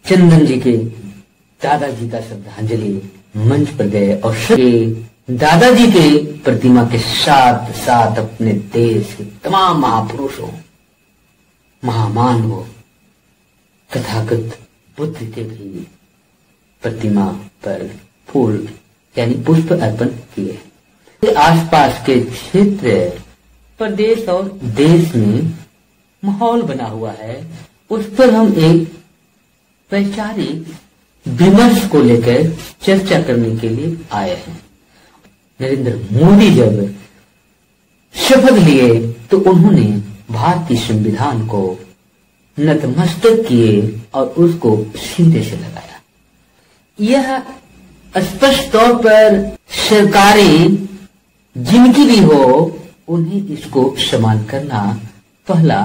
चंदन जी के दादाजी का श्रद्धांजलि मंच पर गए और दादाजी के प्रतिमा के साथ साथ अपने देश के तमाम महापुरुषों, महामानवों, तथागत बुद्ध के भी प्रतिमा पर फूल यानी पुष्प अर्पण किए। आसपास के क्षेत्र, प्रदेश और देश में माहौल बना हुआ है, उस पर हम एक वैचारिक विमर्श को लेकर चर्चा करने के लिए आए हैं। नरेंद्र मोदी जब शपथ लिए तो उन्होंने भारतीय संविधान को नतमस्तक किए और उसको सीधे से लगाया। यह स्पष्ट तौर पर सरकारें जिनकी भी हो उन्हें इसको सम्मान करना पहला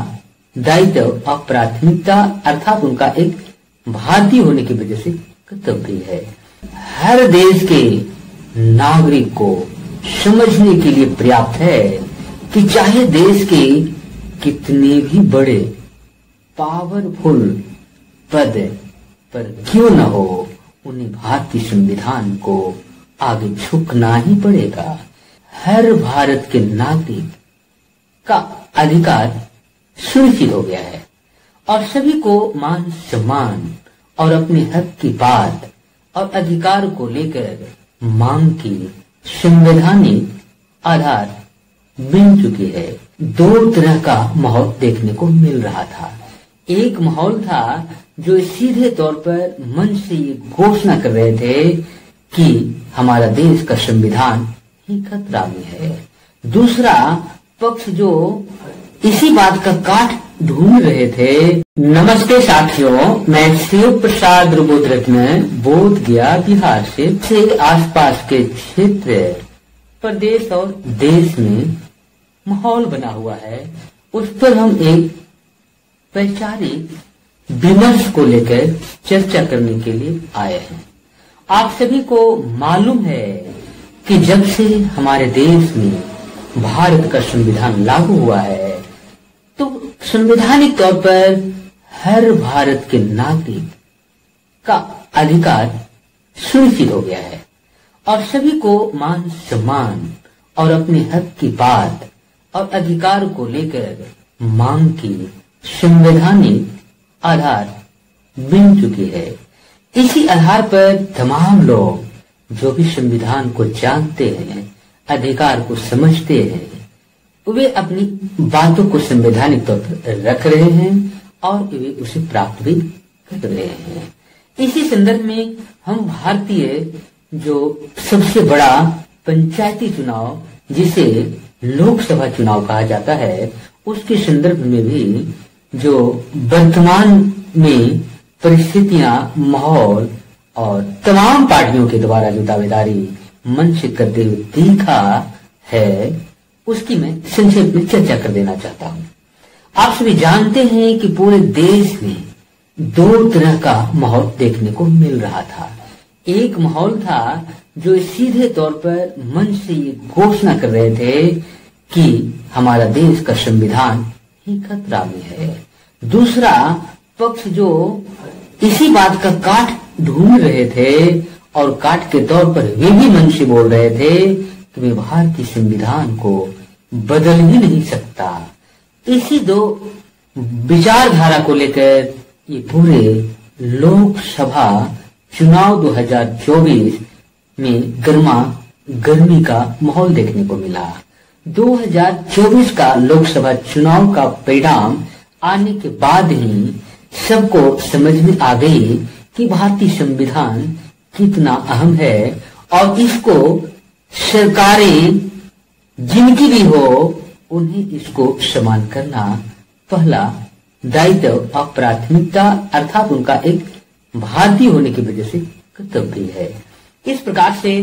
दायित्व और प्राथमिकता अर्थात उनका एक भारतीय होने की वजह से कर्तव्य है। हर देश के नागरिक को समझने के लिए पर्याप्त है कि चाहे देश के कितने भी बड़े पावरफुल पद पर क्यों न हो, उन्हें भारतीय संविधान को आगे झुकना ही पड़ेगा। हर भारत के नागरिक का अधिकार सुनिश्चित हो गया है और सभी को मान सम्मान और अपने हक की बात और अधिकार को लेकर मांग की संवैधानिक आधार बन चुकी है। दो तरह का माहौल देखने को मिल रहा था। एक माहौल था जो सीधे तौर पर मन से ये घोषणा कर रहे थे कि हमारा देश का संविधान ही खतरा में है। दूसरा पक्ष जो इसी बात का काट ढूंढ रहे थे। नमस्ते साथियों, मैं शिव प्रसाद रुद्ररत्न बोध गया बिहार से आसपास के क्षेत्र, प्रदेश और देश में माहौल बना हुआ है, उस पर हम एक वैचारिक विमर्श को लेकर चर्चा करने के लिए आए हैं। आप सभी को मालूम है कि जब से हमारे देश में भारत का संविधान लागू हुआ है तो संवैधानिक तौर पर हर भारत के नागरिक का अधिकार सुनिश्चित हो गया है और सभी को मान सम्मान और अपने हक की बात और अधिकार को लेकर मांग की संवैधानिक आधार बन चुकी है। इसी आधार पर तमाम लोग जो भी संविधान को जानते हैं, अधिकार को समझते हैं, वे अपनी बातों को संवैधानिक तौर पर रख रहे हैं और वे उसे प्राप्त भी कर रहे हैं। इसी संदर्भ में हम भारतीय जो सबसे बड़ा पंचायती चुनाव जिसे लोकसभा चुनाव कहा जाता है, उसके संदर्भ में भी जो वर्तमान में परिस्थितियां, माहौल और तमाम पार्टियों के द्वारा जो दावेदारी मन से करते हुए दिखा है, उसकी मैं संक्षेप में चर्चा कर देना चाहता हूँ। आप सभी जानते हैं कि पूरे देश में दो तरह का माहौल देखने को मिल रहा था। एक माहौल था जो सीधे तौर पर मन से ये घोषणा कर रहे थे कि हमारा देश का संविधान ही खतरा में है। दूसरा पक्ष जो इसी बात का काट ढूंढ रहे थे और काट के तौर पर वे भी मन से बोल रहे थे कि वे भारतीय संविधान को बदल ही नहीं सकता। इसी दो विचारधारा को लेकर ये पूरे लोकसभा चुनाव 2024 में गर्मा गर्मी का माहौल देखने को मिला। 2024 का लोकसभा चुनाव का परिणाम आने के बाद ही सबको समझ में आ गई कि भारतीय संविधान कितना अहम है और इसको सरकारें जिनकी भी हो उन्हें इसको सम्मान करना पहला दायित्व और प्राथमिकता अर्थात उनका एक भारतीय होने की वजह से कर्तव्य है। इस प्रकार से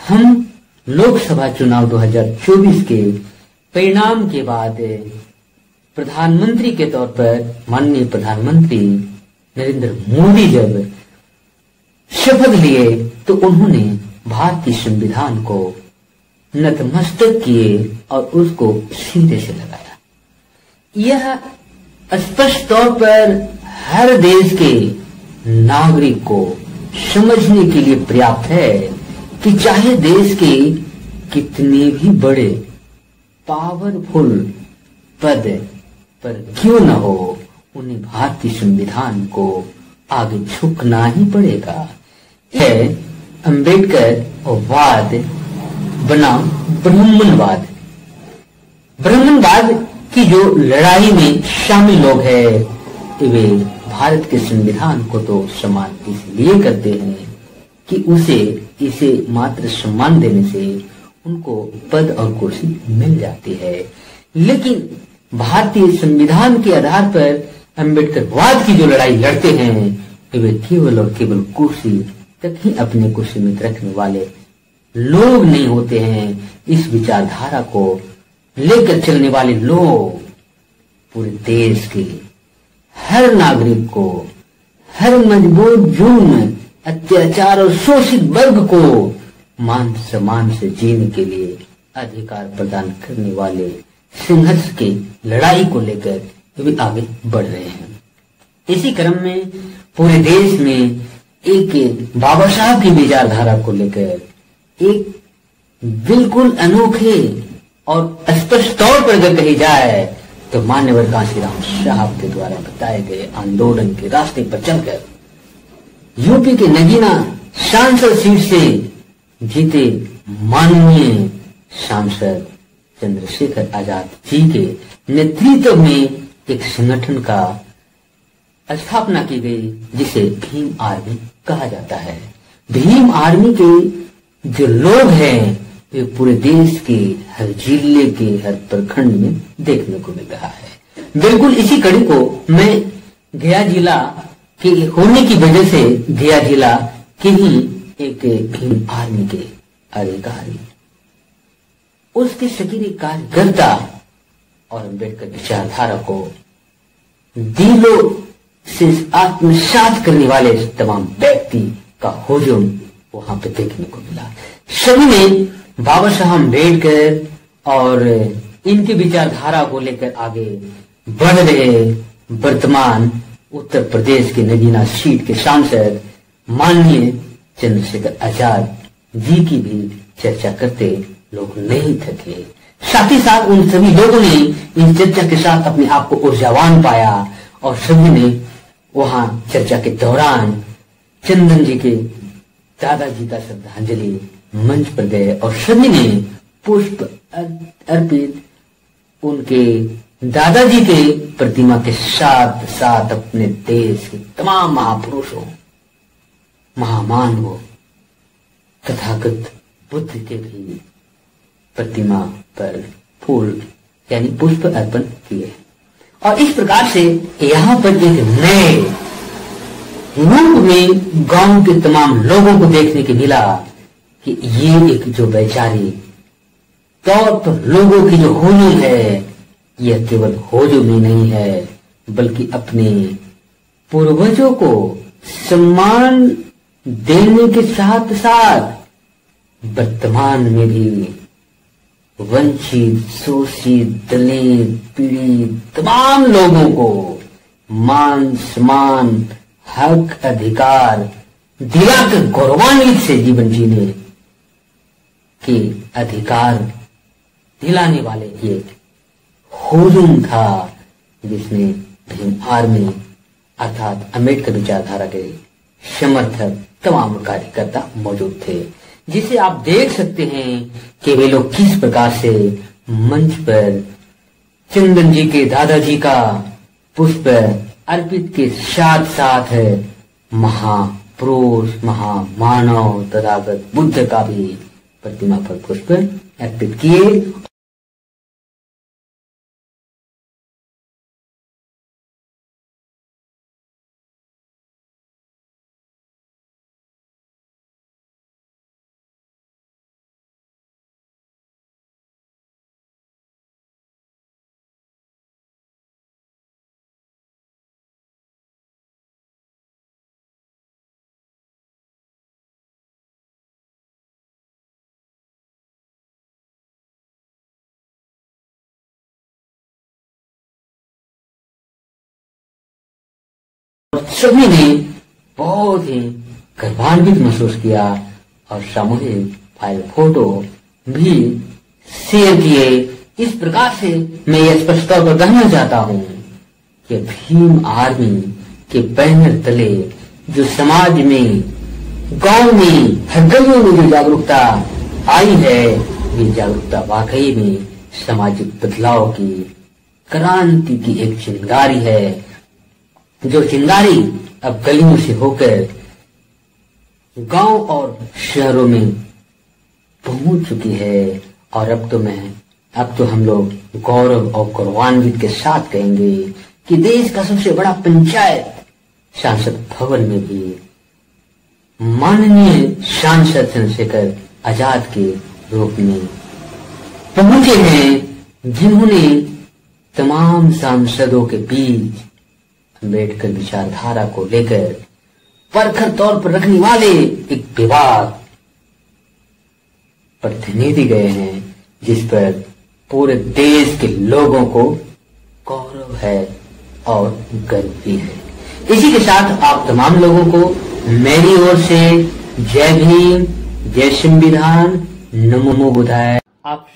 हम लोकसभा चुनाव 2024 के परिणाम के बाद प्रधानमंत्री के तौर पर माननीय प्रधानमंत्री नरेंद्र मोदी जब शपथ लिए तो उन्होंने भारतीय संविधान को नतमस्तक किए और उसको सीधे से लगाया। यह स्पष्ट तौर पर हर देश के नागरिक को समझने के लिए पर्याप्त है कि चाहे देश के कितने भी बड़े पावरफुल पद पर क्यों न हो, उन्हें भारतीय संविधान को आगे झुकना ही पड़ेगा। यह अंबेडकर वाद बनाम ब्राह्मणवाद। ब्राह्मणवाद की जो लड़ाई में शामिल लोग हैं वे भारत के संविधान को तो सम्मान इसलिए करते हैं कि इसे मात्र सम्मान देने से उनको पद और कुर्सी मिल जाती है, लेकिन भारतीय संविधान के आधार पर अंबेडकरवाद की जो लड़ाई लड़ते हैं वे केवल और केवल कुर्सी तक ही अपने को सीमित रखने वाले लोग नहीं होते हैं। इस विचारधारा को लेकर चलने वाले लोग पूरे देश के हर नागरिक को, हर मजबूर जुर्म, अत्याचार और शोषित वर्ग को मान सम्मान से जीने के लिए अधिकार प्रदान करने वाले संघर्ष की लड़ाई को लेकर वे आगे बढ़ रहे हैं। इसी क्रम में पूरे देश में एक बाबा साहब की विचारधारा को लेकर एक बिल्कुल अनोखे और स्पष्ट तौर पर अगर कही जाए तो मान्यवर कांशीराम साहब के द्वारा बताए गए आंदोलन के रास्ते पर चलकर यूपी के नगीना सांसद सीट से जीते माननीय सांसद चंद्रशेखर आजाद जी के नेतृत्व में एक संगठन का स्थापना की गई जिसे भीम आर्मी कहा जाता है। भीम आर्मी के जो लोग हैं वे पूरे देश के हर जिले के हर प्रखंड में देखने को मिल रहा है। बिल्कुल इसी कड़ी को मैं गया जिला के होने की वजह से गया जिला के ही एक भीम आर्मी के अधिकारी, उसके सक्रिय कार्यकर्ता और अम्बेडकर विचारधारा को दिलों से आत्मसात करने वाले तमाम व्यक्ति का हुजूम वहां पे देखने को मिला। सभी ने बाबा साहब अम्बेडकर और इनकी विचारधारा को लेकर आगे बढ़ रहे वर्तमान उत्तर प्रदेश के नगीना सीट के सांसद माननीय चंद्रशेखर आजाद जी की भी चर्चा करते लोग नहीं थके। साथ ही साथ उन सभी लोगों ने इन चर्चा के साथ अपने आप को ऊर्जावान पाया और सभी ने वहां चर्चा के दौरान चंदन जी के दादाजी का श्रद्धांजलि मंच पर गए और सभी ने पुष्प अर्पित उनके दादाजी के प्रतिमा के साथ साथ अपने देश के तमाम महापुरुषों, महामानवों, तथागत बुद्ध के भी प्रतिमा पर फूल यानी पुष्प अर्पण किए और इस प्रकार से यहाँ पर एक नए रूप में गांव के तमाम लोगों को देखने को मिला कि ये एक जो वैचारिक तौर पर लोगों की जो होली है यह केवल होजो में नहीं है बल्कि अपने पूर्वजों को सम्मान देने के साथ साथ वर्तमान में भी वंचित, शोषित, दलित, पीड़ित तमाम लोगों को मान सम्मान, हक, अधिकार दिलाकर गौरवान्वित से जीवन जीने के अधिकार दिलाने वाले ये हुजूम था जिसमें भीम आर्मी अर्थात अम्बेडकर विचारधारा के समर्थक तमाम कार्यकर्ता मौजूद थे, जिसे आप देख सकते हैं कि वे लोग किस प्रकार से मंच पर चंदन जी के दादाजी का पुष्प अर्पित के साथ साथ महापुरुष, महामानव तथागत बुद्ध का भी प्रतिमा पर पुष्प अर्पित किए। सभी ने बहुत ही गर्वान्वित महसूस किया और सामूहिक फाइल फोटो भी शेयर किए। इस प्रकार से मैं यह स्पष्ट तौर पर कहना चाहता हूं कि भीम आर्मी के बैनर तले जो समाज में, गांव में, हर गलियों में जो जागरूकता आई है, ये जागरूकता वाकई में सामाजिक बदलाव की, क्रांति की एक चिंगारी है, जो चिंगारी अब गलियों से होकर गांव और शहरों में पहुंच चुकी है। और अब तो हम लोग गौरव और गौरवान्वित के साथ कहेंगे कि देश का सबसे बड़ा पंचायत सांसद भवन में भी माननीय सांसद चंद्रशेखर आजाद के रूप में पहुंचे हैं, जिन्होंने तमाम सांसदों के बीच अम्बेडकर विचारधारा को लेकर परखर तौर पर रखने वाले एक विभाग प्रतिनिधि गए हैं, जिस पर पूरे देश के लोगों को गौरव है और गर्व भी है। इसी के साथ आप तमाम लोगों को मेरी ओर से जय भीम, जय संविधान, नमो बुद्धाय। आप